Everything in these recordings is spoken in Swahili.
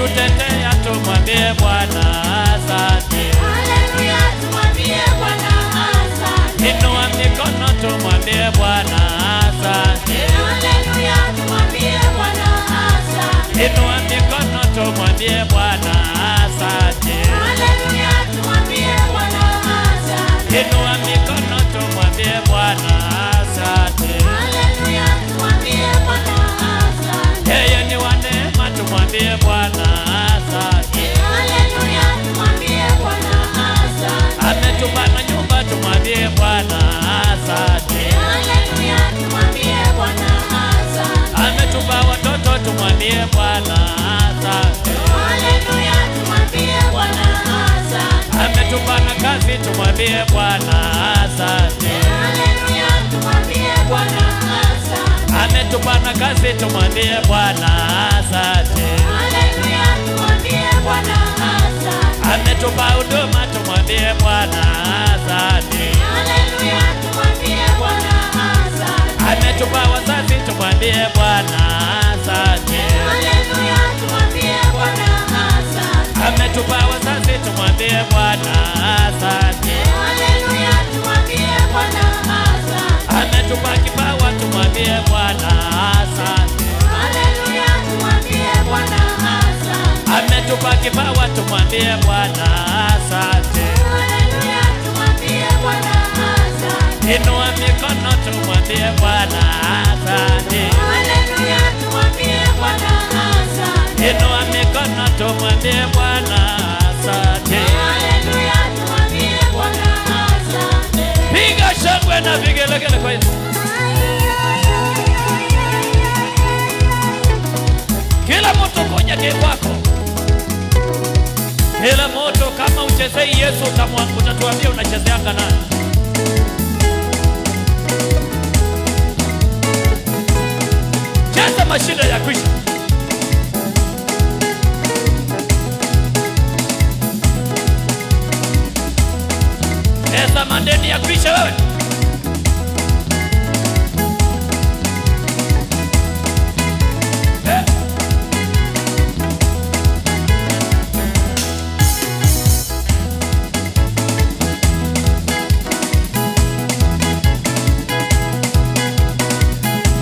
ametutetea, tumwambie Bwana asante. Haleluya, tumwambie Bwana asante. Inua mikono tumwambie Bwana asante. Haleluya, tumwambie Bwana asante. Inua mikono tumwambie Bwana asante. Haleluya, tumwambie Bwana asante. Inua mikono tumwambie Bwana asante. Haleluya, tumwambie Bwana asante. Yeye ni wa neema, tumwambie Bwana asante. Haleluya, tumwambie Bwana asante. Ametupa na nyumba, tumwambie Bwana asante. Haleluya, tumwambie Bwana asante. Ametupa watoto, tumwambie Bwana asante. Haleluya, tumwambie Bwana asante. Ametupa na kazi, tumwambie Bwana asante. Haleluya, tumwambie Bwana asante. Ametupa na kazi, tumwambie Bwana asante. Haleluya, tumwambie Bwana asante. Ametupa huduma, tumwambie Bwana asante. Haleluya, tumwambie Bwana asante. Ametupa wazazi, tumwambie Bwana asante. Haleluya, tumwambie Bwana asante. Ametupa wazazi, tumwambie Bwana asante. Haleluya, tumwambie Bwana asante. Ametupa kipawa, tumwambie Bwana asante. Haleluya, tumwambie Bwana asante. Ametupa kipawa, tumwambie Bwana asante. Haleluya, tumwambie Bwana asante. Inua mikono tumwambie Bwana asante. Haleluya, tumwambie Bwana asante. Inua mikono tumwambie Bwana asante. Haleluya, tumwambie Bwana asante. Piga shangwe na vigelegele kwa Yesu. Kila mtu kwenye kwako. Kila mtu kama uchezei Yesu utatuambia unachezeanga nani. Cheza mashida ya kwisha. Cheza mandeni ya kwisha wewe.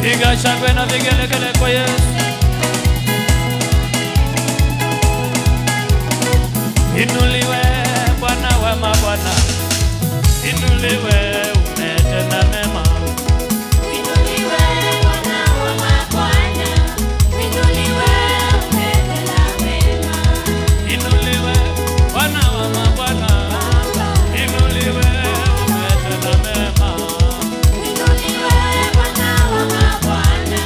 Piga shangwe na vigelegele kwa Yesu. Inuliwe Bwana wa mabwana. Inuliwe umetenda mema. Inuliwe Bwana wa mabwana. Inuliwe umetenda mema. Inuliwe Bwana wa mabwana. Inuliwe umetenda mema. Inuliwe Bwana wa mabwana.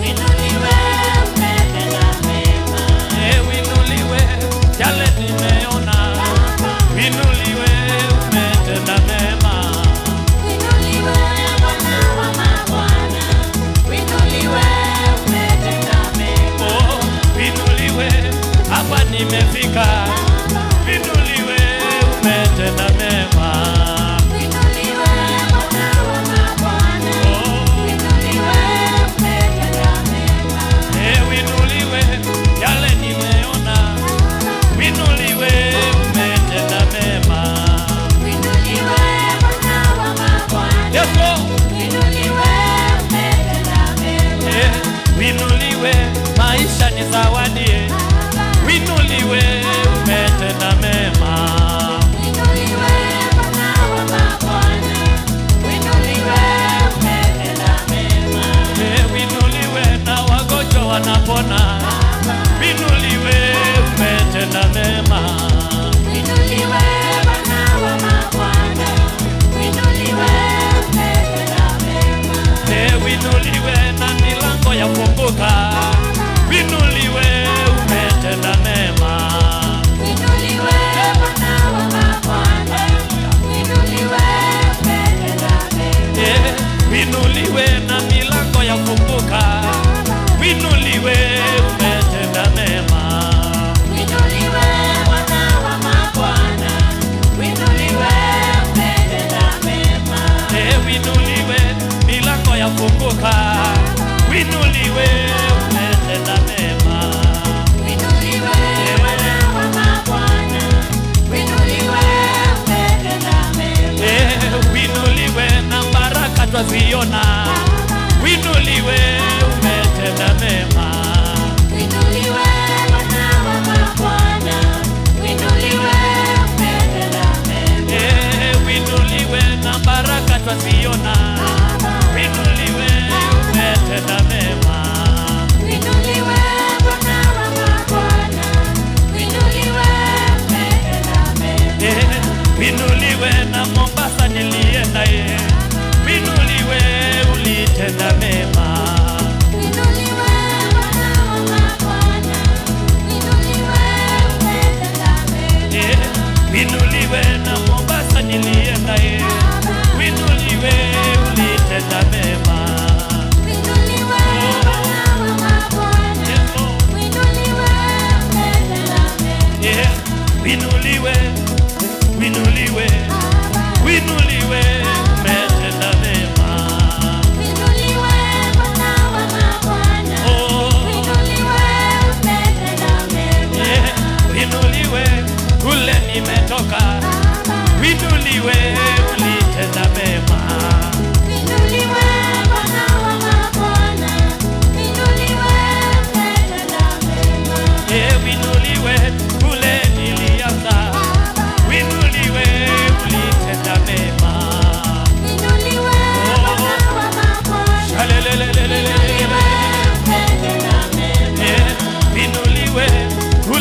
Inuliwe umetenda mema. Inuliwe yale nimeona. Inuliwe umetenda mema. Inuliwe Bwana wa mabwana. Inuliwe umetenda mema. Oh, inuliwe hapa nimefika. Inuliwe umetenda mema. Inuliwe Bwana wa mabwana. Inuliwe umetenda mema. Inuliwe yale nimeona. Inuliwe umetenda mema. Inuliwe Bwana wa mabwana. Yes, Lord. Inuliwe umetenda mema. Inuliwe maisha ni zawadi. Inuliwe umetenda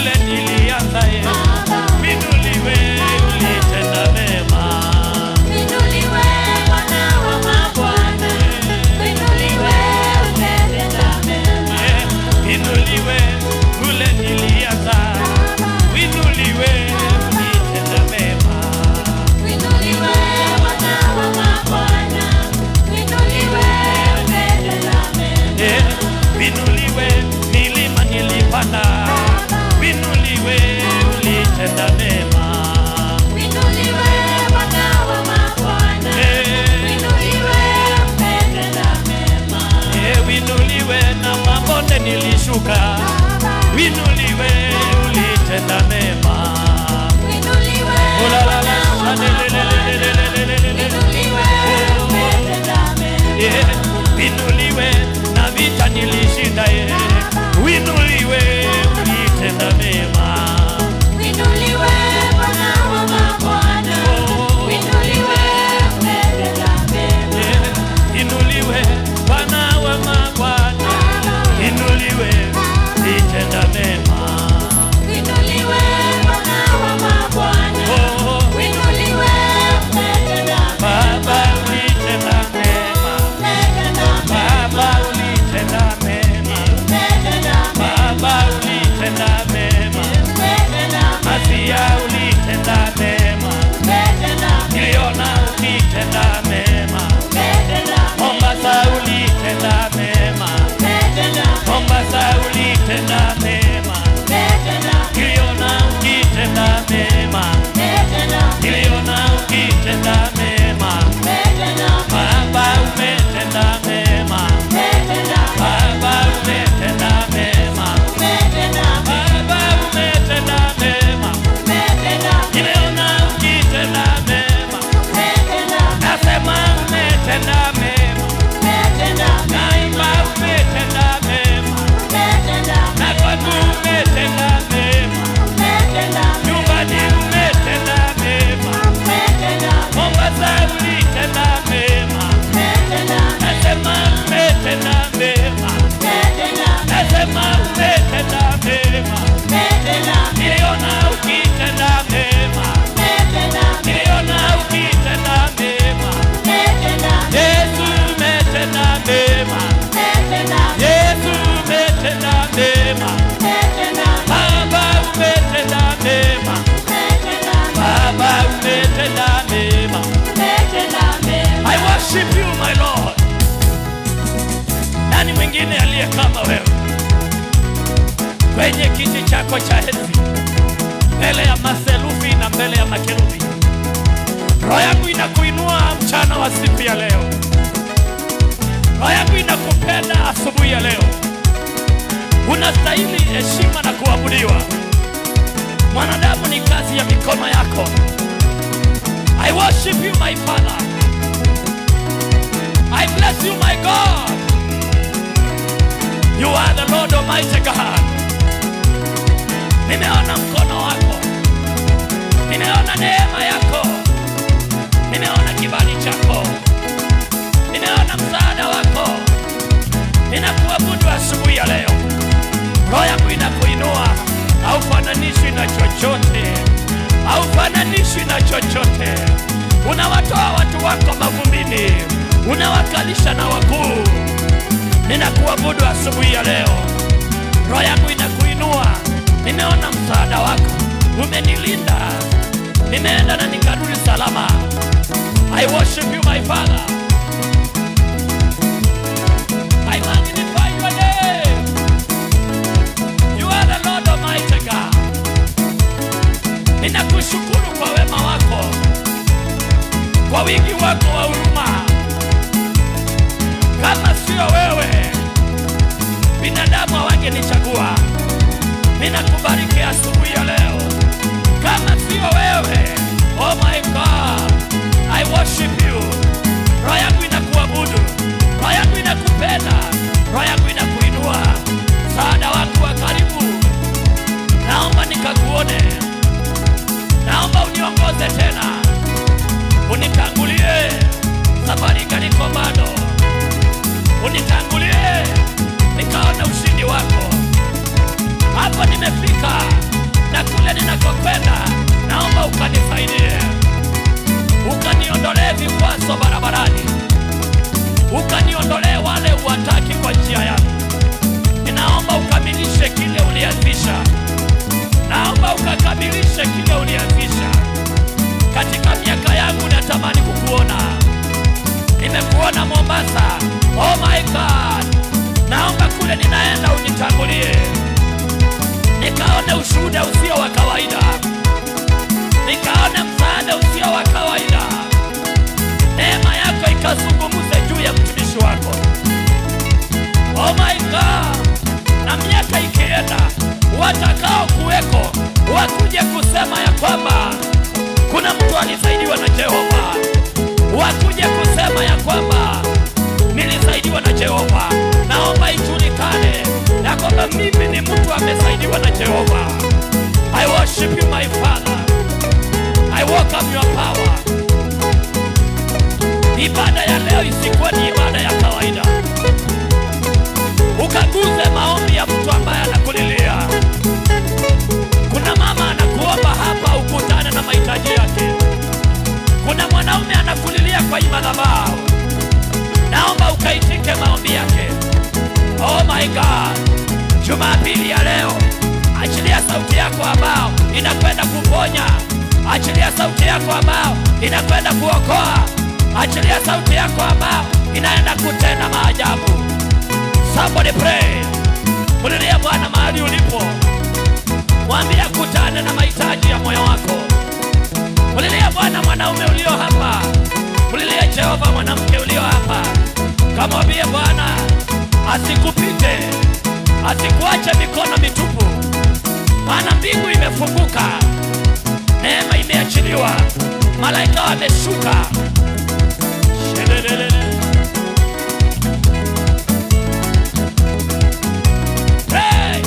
kule nilianza winuliwe ulitenda mema. Winuliwe Bwana wa mabwana, winuliwe umetenda mema. Winuliwe kule nilianza winuliwe ulitenda mema. Winuliwe Bwana wa mabwana, winuliwe umetenda mema. Winuliwe milima nilipanda winuliwe ulitenda mema. Winuliwe Bwana wa mabwana, winuliwe umetenda mema. Winuliwe na mabonde nilishuka winuliwe ulitenda mema. Winuliwe Bwana wa mabwana, winuliwe umetenda mema. Winuliwe na vita nilishinda winuliwe ulitenda mema. Winuliwe Bwana wa mabwana, winuliwe umetenda mema. Winuliwe Bwana wa mabwana, winuliwe ulitenda mema. Winuliwe Bwana wa mabwana, winuliwe umetenda mema. Baba ulitenda mema. Baba ulitenda mema. Baba ulitenda mema. Masia ulitenda mema. Niliona ulitenda mema. Mombasa ulitenda mema. Mombasa ulitenda mema. Niliona ulitenda mema. Niliona ulitenda mema. Baba umetenda mema. Baba umetenda mema. Baba umetenda mema. Nimeona ukitenda mema. Nasema umetenda mema. Naimba umetenda mema. Na kwangu umetenda mema. Nyumbani umetenda mema. Mombasa ulitenda mema. Nasema umetenda mema. Nasema umetenda mema. Niliona ukitenda mema. Niliona ukitenda mema. Yesu umetenda mema. Yesu umetenda mema. Baba umetenda mema. Baba umetenda mema. I worship you my Lord. Nani mwingine aliye kama wewe kwenye kiti chako cha enzi mbele ya maserufi na mbele ya makerubi? Roho yangu inakuinua mchana wa siku ya leo. Roho yangu inakupenda asubuhi ya leo. Unastahili heshima na kuabudiwa. Mwanadamu ni kazi ya mikono yako. I worship you my Father. I bless you my God. You are the Lord Almighty God. Nimeona mkono wako. Nimeona neema yako. Nimeona kibali chako. Nimeona msaada wako. Ninakuabudu asubuhi ya leo. Roho yangu inakuinua. Haufananishwi na chochote. Haufananishwi na chochote. Unawatoa watu wako mavumbini. Unawakalisha na wakuu. Ninakuabudu asubuhi ya leo. Roho yangu inakuinua. Nimeona msaada wako. Umenilinda. Nimeenda na nikarudi salama. I worship you my Father. I magnify your name. You are the Lord Almighty God. Ninakushukuru kwa wema wako, kwa wingi wako wa huruma. Kama sio wewe, binadamu hawangenichagua. Ninakubariki asubuhi ya leo. Kama sio wewe, oh my God, I worship you. Roho yangu inakuabudu. Roho yangu inakupenda. Roho yangu inakuinua. Msaada wako wa karibu. Naomba nikakuone. Naomba uniongoze tena. Unitangulie. Safari kaniko bado. Unitangulie. Nikaona ushindi wako. Hapo nimefika. kule ninakokwenda, naomba ukanisaidie, ukaniondolee vikwazo barabarani, ukaniondolee wale uwataki kwa njia yangu. Ninaomba ukamilishe kile ulianzisha, naomba ukakamilishe kile ulianzisha. Katika miaka yangu natamani kukuona. Nimekuona Mombasa, oh my God, naomba kule ninaenda unitangulie, nikaone ushuhuda usio wa kawaida, nikaone msaada usio wa kawaida. Neema yako ikazungumze juu ya mtumishi wako, oh my God. Na miaka ikienda, watakao kuweko wakuje kusema ya kwamba kuna mtu alisaidiwa na Jehova, wakuje kusema ya kwamba nilisaidiwa na Jehova. Naomba ijulikane ya kwamba mimi ni mtu amesaidiwa na Jehova. I worship you my Father, I welcome your power. Ibada ya leo isikuwe ni ibada ya kawaida, ukaguze maombi ya mtu ambaye anakulilia. Kuna mama anakuomba hapa ukutane na mahitaji yake, kuna mwanaume anakulilia kwa madhabahu, naomba ukaitike maombi yake. Oh my God, Jumapili ya leo, achilia sauti yako ambao inakwenda kuponya, achilia sauti yako ambao inakwenda kuokoa, achilia sauti yako ambao inaenda kutenda maajabu. Somebody pray. Mulilia Bwana mahali ulipo, mwambie akutane na mahitaji ya moyo wako. Mulilia Bwana mwanaume ulio hapa, mulilia Jehova mwanamke ulio hapa. Kamwambie Bwana asikupite, asikuache mikono mitupu, maana mbingu imefunguka, neema imeachiliwa, malaika wameshuka. Pray.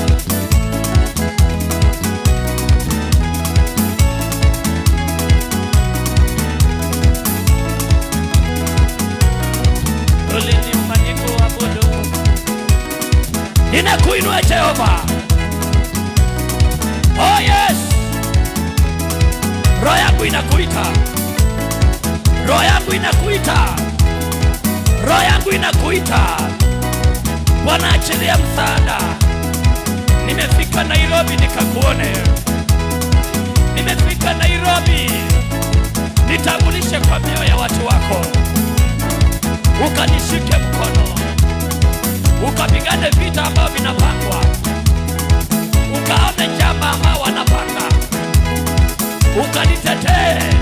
Ninakuinua Jehova. Oh yes. Roho yangu inakuita, roho yangu inakuita, roho yangu inakuita. Bwana achilia msaada. Nimefika Nairobi nikakuone, nimefika Nairobi nitambulishe kwa mioyo ya watu wako, ukanishike mkono, ukapigane vita ambao vinapangwa, ukaone njama ambao wanapanga, ukanitetee